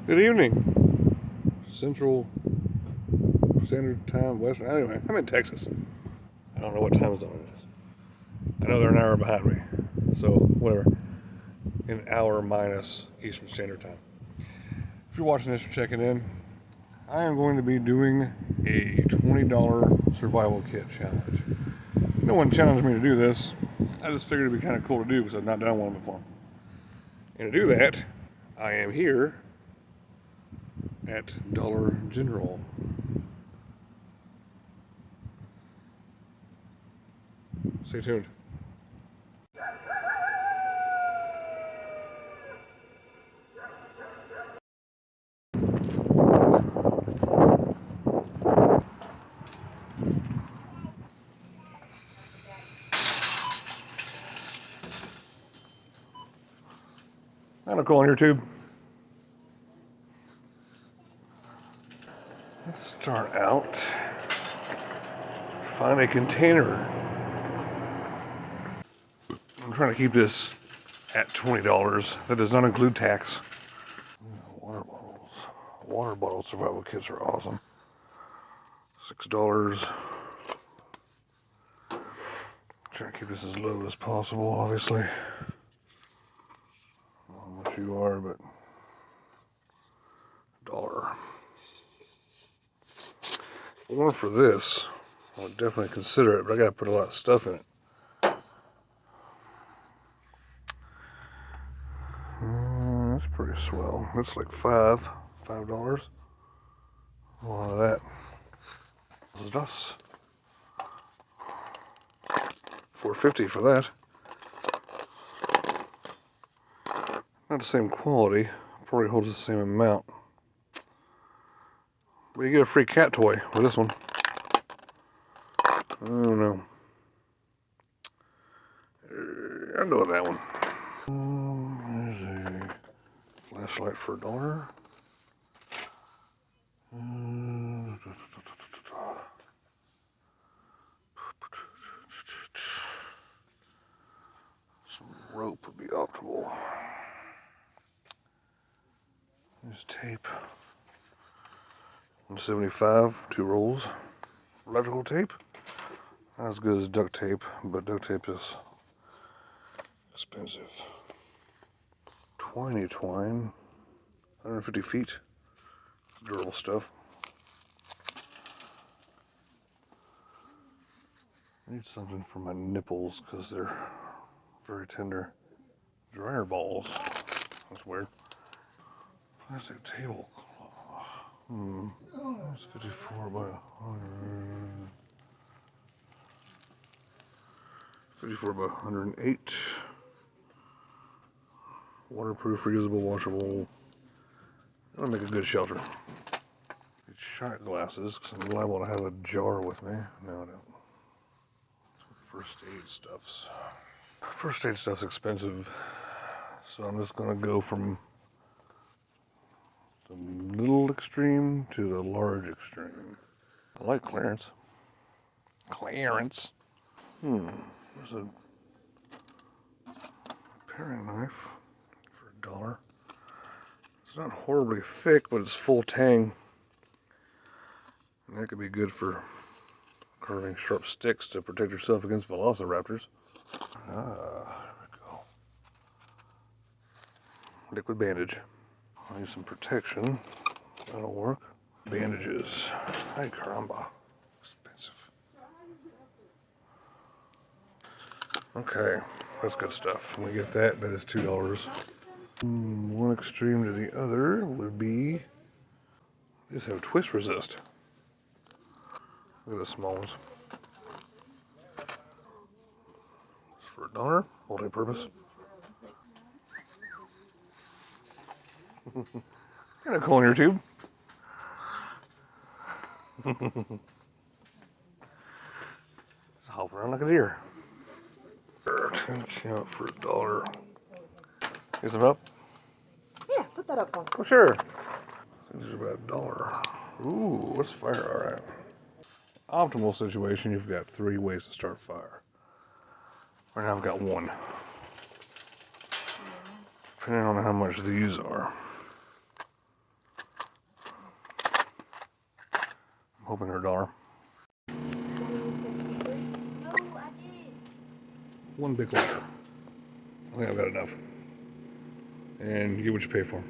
Good evening. Central Standard Time, Western. Anyway, I'm in Texas. I don't know what time zone it is. I know they're an hour behind me. So, whatever. An hour minus Eastern Standard Time. If you're watching this or checking in, I am going to be doing a $20 survival kit challenge. No one challenged me to do this. I just figured it'd be kind of cool to do because I've not done one before. And to do that, I am here at Dollar General. Stay tuned. Kind of cool on YouTube. Let's start out. Find a container. I'm trying to keep this at $20. That does not include tax. Water bottles. Water bottle survival kits are awesome. $6. Trying to keep this as low as possible, obviously. I don't know how much you are, but $1. One for this. I would definitely consider it, but I gotta put a lot of stuff in it. That's pretty swell. That's like $5. A lot of that. This is us. $4.50 for that. Not the same quality. Probably holds the same amount. But you get a free cat toy with this one. I don't know. I'll go with that one. There's a flashlight for $1. Some rope would be optimal. There's tape. $1.75, 2 rolls. Electrical tape. Not as good as duct tape, but duct tape is expensive. Twiney twine. 150 feet. Durable stuff. I need something for my nipples because they're very tender. Dryer balls. That's weird. Plastic tablecloth. It's 54 by 100. 54 by 108. Waterproof, reusable, washable. That'll make a good shelter. Get shot glasses, because I'm liable to have a jar with me. No, I don't. First aid stuffs. First aid stuff's expensive, so I'm just gonna go from the little extreme to the large extreme. I like clearance. Clearance. There's a paring knife for $1. It's not horribly thick, but it's full tang. And that could be good for carving sharp sticks to protect yourself against velociraptors. There we go. Liquid bandage. I need some protection. That'll work. Bandages. Ay caramba. Expensive. Okay, that's good stuff. When we get that, that is $2. One extreme to the other would be, these have twist resist. Look at the small ones. It's for $1, multi-purpose. Kind of cool on your tube. Just hop around like a deer. 10 count for $1. Get some help? Yeah, put that up for me. Oh, sure. These are about $1. Ooh, let's fire. Alright. Optimal situation, you've got 3 ways to start fire. Right now I've got 1. Depending on how much these are. I'm hoping they're $1. No, I did. One big lighter. I think I've got enough. And you get what you pay for.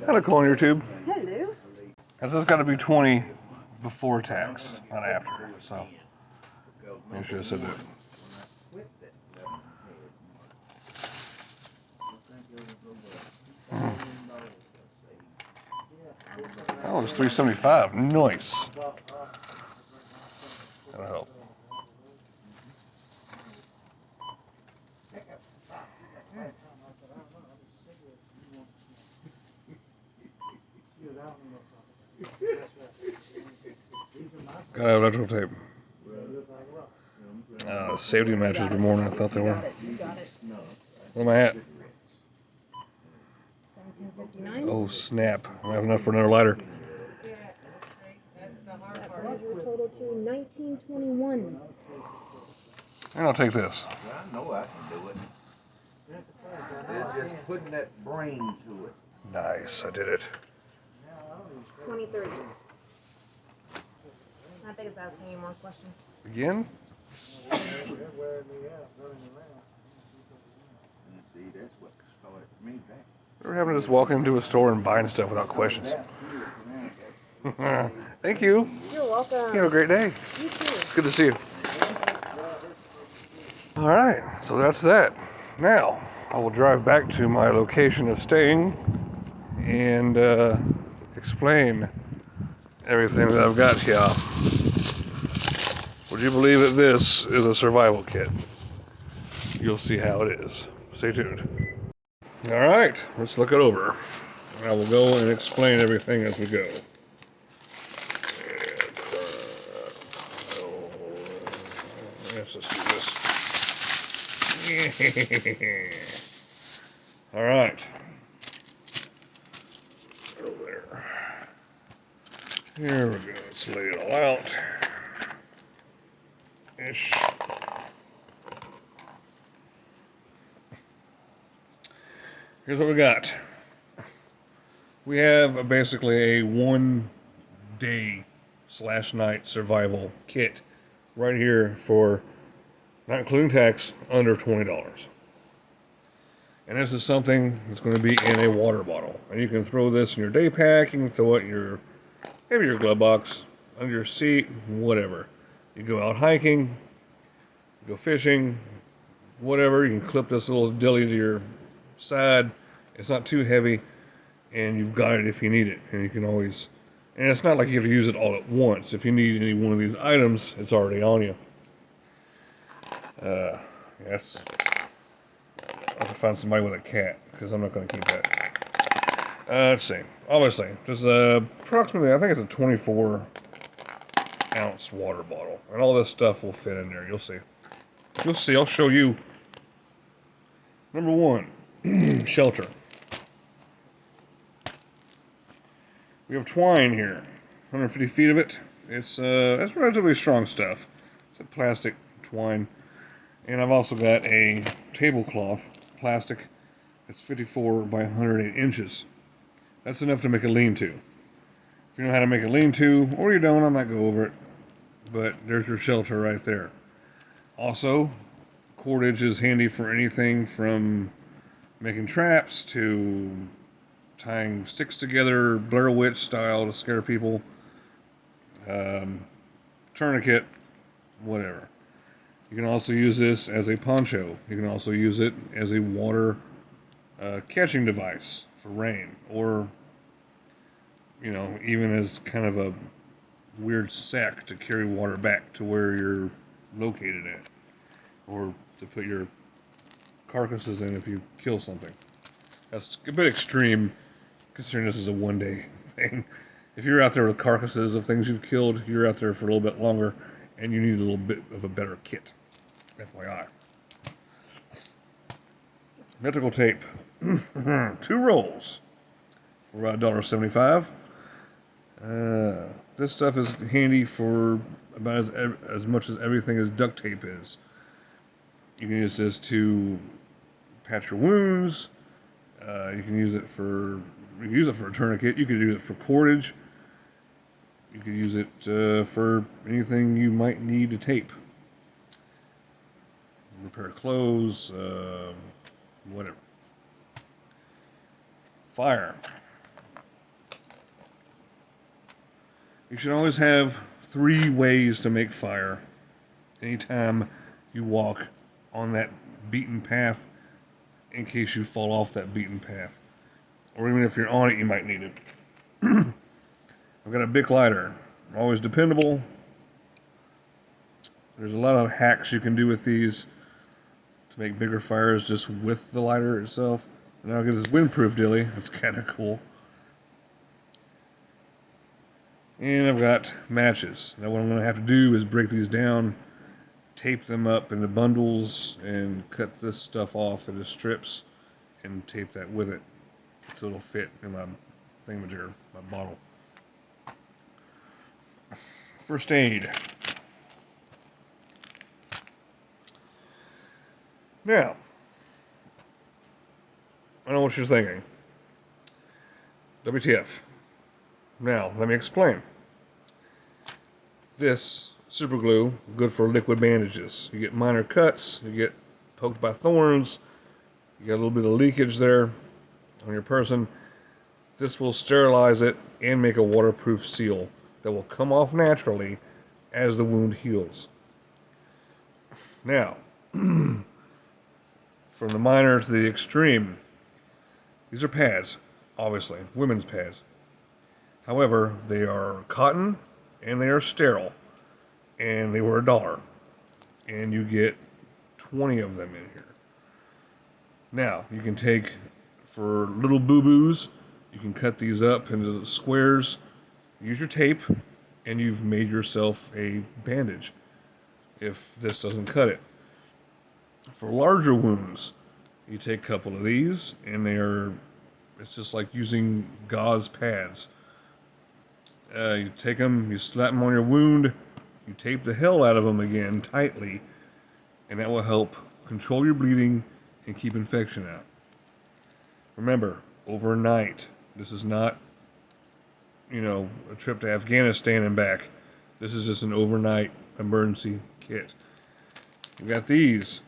Hello, calling YouTube. Hello. This has got to be 20 before tax, not after. So, I should have said that. Oh, it's $3.75. Nice. That'll help. Gotta have electrical tape. Safety matches were more than I thought they were. You got it. Where am I at? 1759. Oh, snap. I have enough for another lighter. That brought your total to 1921. And I'll take this. I know I can do it. They're just putting that brain to it. Nice, I did it. 2030. I think it's asking you more questions. Again? See, that's what started me back. We're having to just walk into a store and buying stuff without questions. Thank you. You're welcome. You have a great day. You too. It's good to see you. All right, so that's that. Now, I will drive back to my location of staying and explain everything that I've got here. Would you believe that this is a survival kit? You'll see how it is. Stay tuned. All right, let's look it over. I will go and explain everything as we go. Let's just do this. All right. Over there. Here we go. Let's lay it all out. Ish. Here's what we got. We have basically a 1 day/night survival kit right here for, not including tax, under $20. And this is something that's going to be in a water bottle. And you can throw this in your day pack, you can throw it in your, maybe your glove box, under your seat, whatever. You go out hiking, go fishing, whatever. You can clip this little dilly to your side. It's not too heavy, and you've got it if you need it. And you can always, and it's not like you have to use it all at once. If you need any one of these items, it's already on you. Yes. I'll have to find somebody with a cat, because I'm not going to keep that. Let's see. Obviously, this is approximately, I think it's a 24-ounce water bottle. And all this stuff will fit in there. You'll see. You'll see. I'll show you. Number one, shelter. We have twine here. 150 feet of it. It's that's relatively strong stuff. It's a plastic twine. And I've also got a tablecloth, plastic. It's 54 by 108 inches. That's enough to make a lean-to. If you know how to make a lean-to, or you don't, I might go over it. But there's your shelter right there. Also, cordage is handy for anything from making traps to tying sticks together, Blair Witch style to scare people. Tourniquet, whatever. You can also use this as a poncho. You can also use it as a water catching device for rain, or, you know, even as kind of a weird sack to carry water back to where you're located at, or to put your carcasses in if you kill something. That's a bit extreme, considering this is a 1 day thing. If you're out there with carcasses of things you've killed, you're out there for a little bit longer, and you need a little bit of a better kit. FYI. Medical tape. 2 rolls for about $1.75. This stuff is handy for about as much as everything as duct tape is. You can use this to patch your wounds, You can use it for a tourniquet. You could use it for cordage. You could use it for anything you might need to tape. Repair clothes, whatever. Fire. You should always have 3 ways to make fire anytime you walk on that beaten path, in case you fall off that beaten path. Or even if you're on it, you might need it. I've got a Bic lighter. Always dependable. There's a lot of hacks you can do with these to make bigger fires just with the lighter itself. And I'll get this windproof dilly. It's kind of cool. And I've got matches. Now what I'm going to have to do is break these down, tape them up into bundles, and cut this stuff off into strips and tape that with it so it'll fit in my thingamajigger, my bottle. First aid. Now, I know what you're thinking. WTF. Now, let me explain. This super glue, good for liquid bandages. You get minor cuts, you get poked by thorns, you got a little bit of leakage there on your person. This will sterilize it and make a waterproof seal that will come off naturally as the wound heals. Now, from the minor to the extreme, these are pads, obviously, women's pads. However, they are cotton and they are sterile, and they were $1, and you get 20 of them in here. Now, you can take, for little boo-boos, you can cut these up into squares, use your tape, and you've made yourself a bandage if this doesn't cut it. For larger wounds, you take a couple of these, and it's just like using gauze pads. You take them, you slap them on your wound, you tape the hell out of them again tightly, and that will help control your bleeding and keep infection out. Remember, overnight. This is not, a trip to Afghanistan and back. This is just an overnight emergency kit. You got these.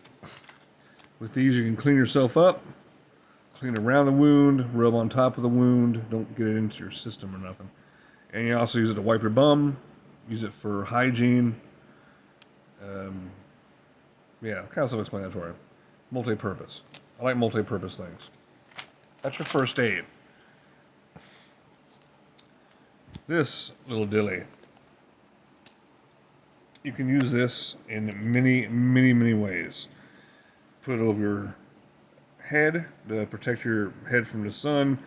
With these, you can clean yourself up, clean around the wound, rub on top of the wound, don't get it into your system or nothing. And you also use it to wipe your bum, use it for hygiene. Yeah, kind of self-explanatory. Multi-purpose. I like multi-purpose things. That's your first aid. This little dilly, you can use this in many, many, many ways. Put it over your head to protect your head from the sun.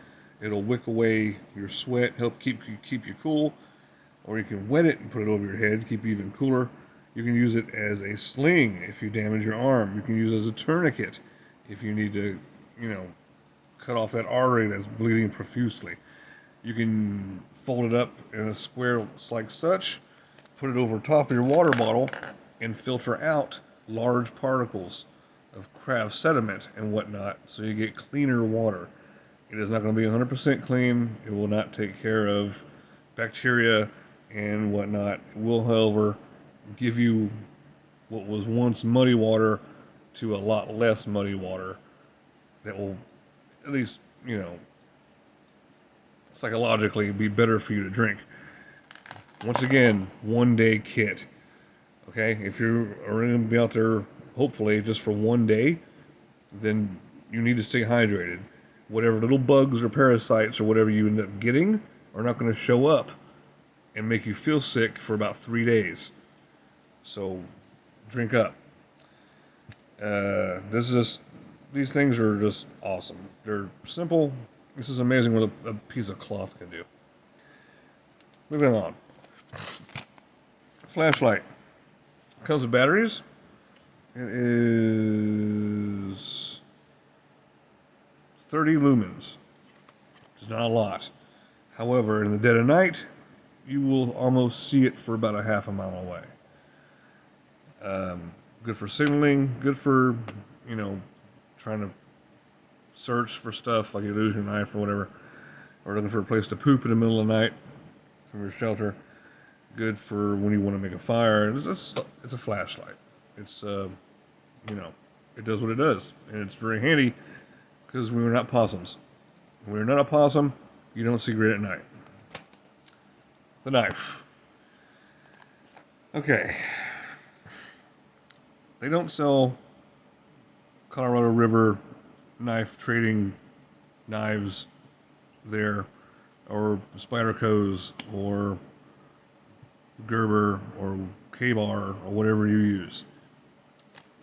It'll wick away your sweat, help keep you cool. Or you can wet it and put it over your head, keep you even cooler. You can use it as a sling if you damage your arm. You can use it as a tourniquet if you need to, cut off that artery that's bleeding profusely. You can fold it up in a square like such, put it over top of your water bottle, and filter out large particles of crab sediment and whatnot, so you get cleaner water. It is not going to be 100% clean. It will not take care of bacteria and whatnot. It will, however, give you what was once muddy water to a lot less muddy water that will, at least, psychologically be better for you to drink. Once again, 1-day kit. Okay, if you are going to be out there, hopefully, just for 1 day, then you need to stay hydrated. Whatever little bugs or parasites or whatever you end up getting are not going to show up and make you feel sick for about 3 days. So, drink up. These things are just awesome. They're simple. This is amazing what a piece of cloth can do. Moving on. Flashlight. Comes with batteries. It is 30 lumens. It's not a lot. However, in the dead of night, you will almost see it for about a half a mile away. Good for signaling. Good for, trying to search for stuff, like you lose your knife or whatever, or looking for a place to poop in the middle of the night from your shelter. Good for when you want to make a fire. It's a flashlight. It's it does what it does, and it's very handy because we are not possums. When you're not a possum, you don't see great at night. The knife. Okay. They don't sell Colorado River knife trading knives there, or Spyderco's, or Gerber, or K-Bar, or whatever you use.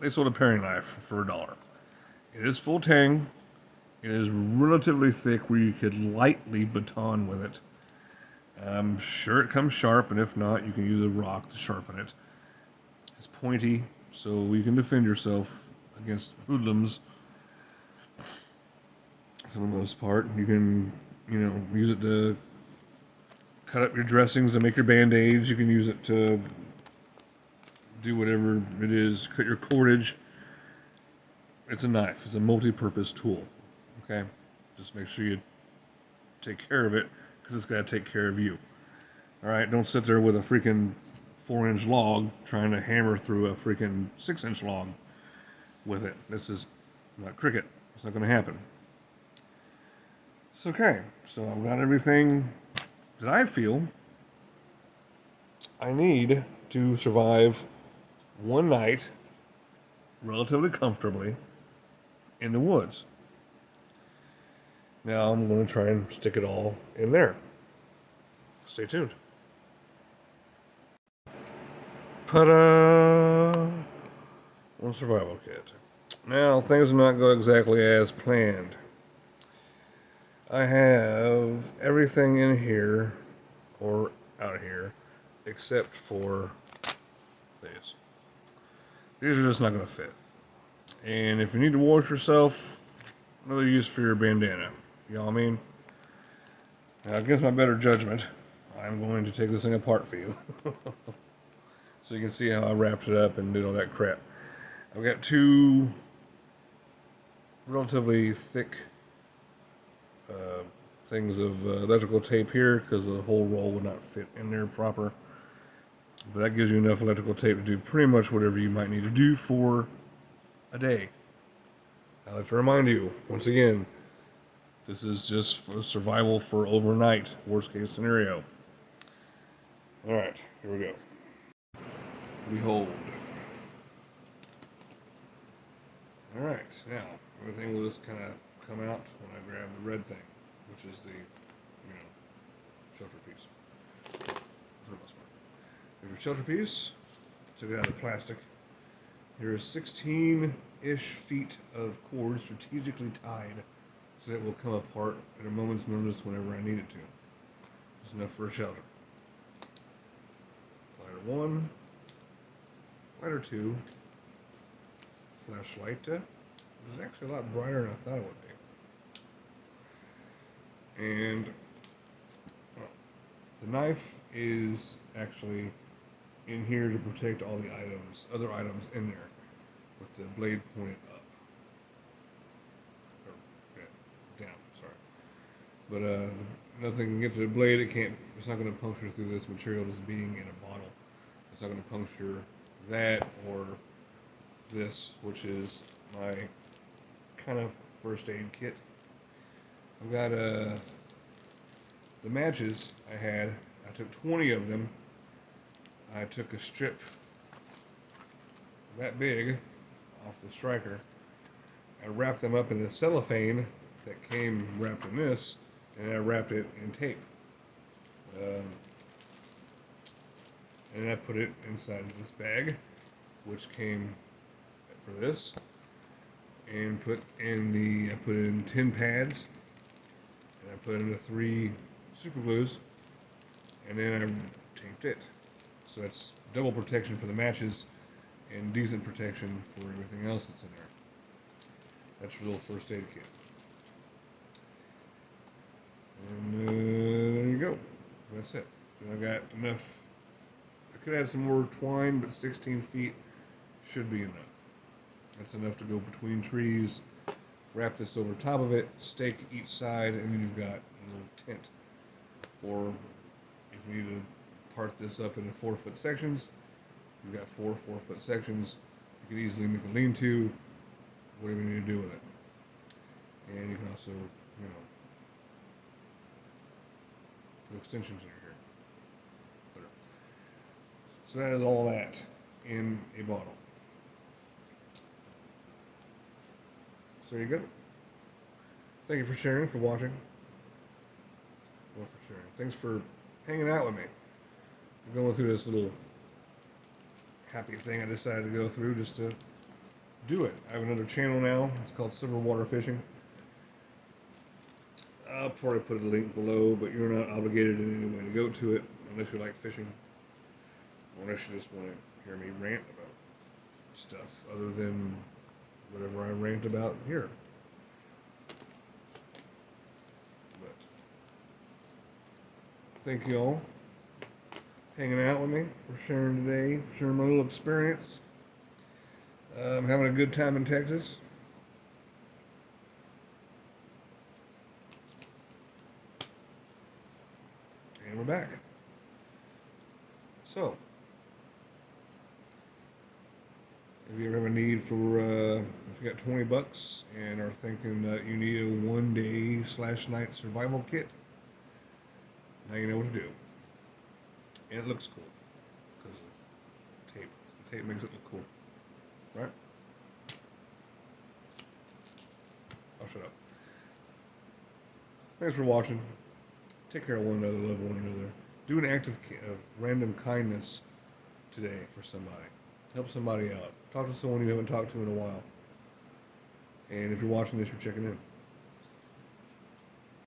They sold a paring knife for $1. It is full tang. It is relatively thick where you could lightly baton with it. I'm sure it comes sharp, and if not, you can use a rock to sharpen it. It's pointy, so you can defend yourself against hoodlums for the most part. You can, use it to cut up your dressings to make your band-aids. You can use it to do whatever it is, cut your cordage. It's a knife. It's a multi-purpose tool. Okay? Just make sure you take care of it, because it's got to take care of you. Alright? Don't sit there with a freaking 4-inch log trying to hammer through a freaking 6-inch log with it. This is not cricket. It's not going to happen. It's okay. So I've got everything that I feel I need to survive one night relatively comfortably in the woods. Now I'm going to try and stick it all in there. Stay tuned. Ta-da! One survival kit. Now things do not go exactly as planned. I have everything in here, or out here, except for these. These are just not going to fit. And if you need to wash yourself, another use for your bandana. You know what I mean? Now, against my better judgment, I'm going to take this thing apart for you. So you can see how I wrapped it up and did all that crap. I've got two relatively thick things of electrical tape here, because the whole roll would not fit in there proper. But that gives you enough electrical tape to do pretty much whatever you might need to do for a day. I'd like to remind you, once again, this is just for survival for overnight, worst case scenario. Alright, here we go. Behold. Alright, now, everything will just kind of come out when I grab the red thing, which is the, shelter piece. For the most part. Here's your shelter piece. Took it out of plastic. Here's 16-ish feet of cord strategically tied so that it will come apart at a moment's notice whenever I need it to. It's enough for a shelter. Lighter 1. Lighter 2. Flashlight. It was actually a lot brighter than I thought it would be. And the knife is actually in here to protect all the other items in there, with the blade pointed up. Or, yeah, down, sorry. But nothing can get to the blade. It's not going to puncture through this material just being in a bottle. It's not going to puncture that or this, which is my kind of first aid kit. I've got the matches I took 20 of them. I took a strip that big off the striker. I wrapped them up in a cellophane that came wrapped in this, and I wrapped it in tape. And I put it inside this bag, which came for this, and I put in 10 pads, and I put in the 3 super glues, and then I taped it. So that's double protection for the matches and decent protection for everything else that's in there. That's your little first aid kit. And there you go. That's it. So I got enough. I could add some more twine, but 16 feet should be enough. That's enough to go between trees wrap this over top of it, stake each side, and then you've got a little tent. Or if you need to part this up into 4-foot sections, you've got 4 4-foot sections. You can easily make a lean-to, whatever you need to do with it. And you can also, put extensions in here. So that is all that in a bottle. So there you go. Thank you for sharing, for watching. Well, for sharing. Thanks for hanging out with me. I'm going through this little happy thing I decided to go through just to do it. I have another channel now. It's called Silverwater Fishing. I'll probably put a link below, but you're not obligated in any way to go to it unless you like fishing. Or unless you just want to hear me rant about stuff other than whatever I rant about here. But thank you all for hanging out with me, for sharing today, for sharing my little experience. I'm having a good time in Texas. And we're back. So, if you ever have a need for, if you got $20 and are thinking that you need a 1-day/night survival kit, now you know what to do. And it looks cool because of tape. The tape makes it look cool, right? I'll shut up. Thanks for watching. Take care of one another, love one another. Do an act of random kindness today for somebody. Help somebody out. Talk to someone you haven't talked to in a while. And if you're watching this, you're checking in.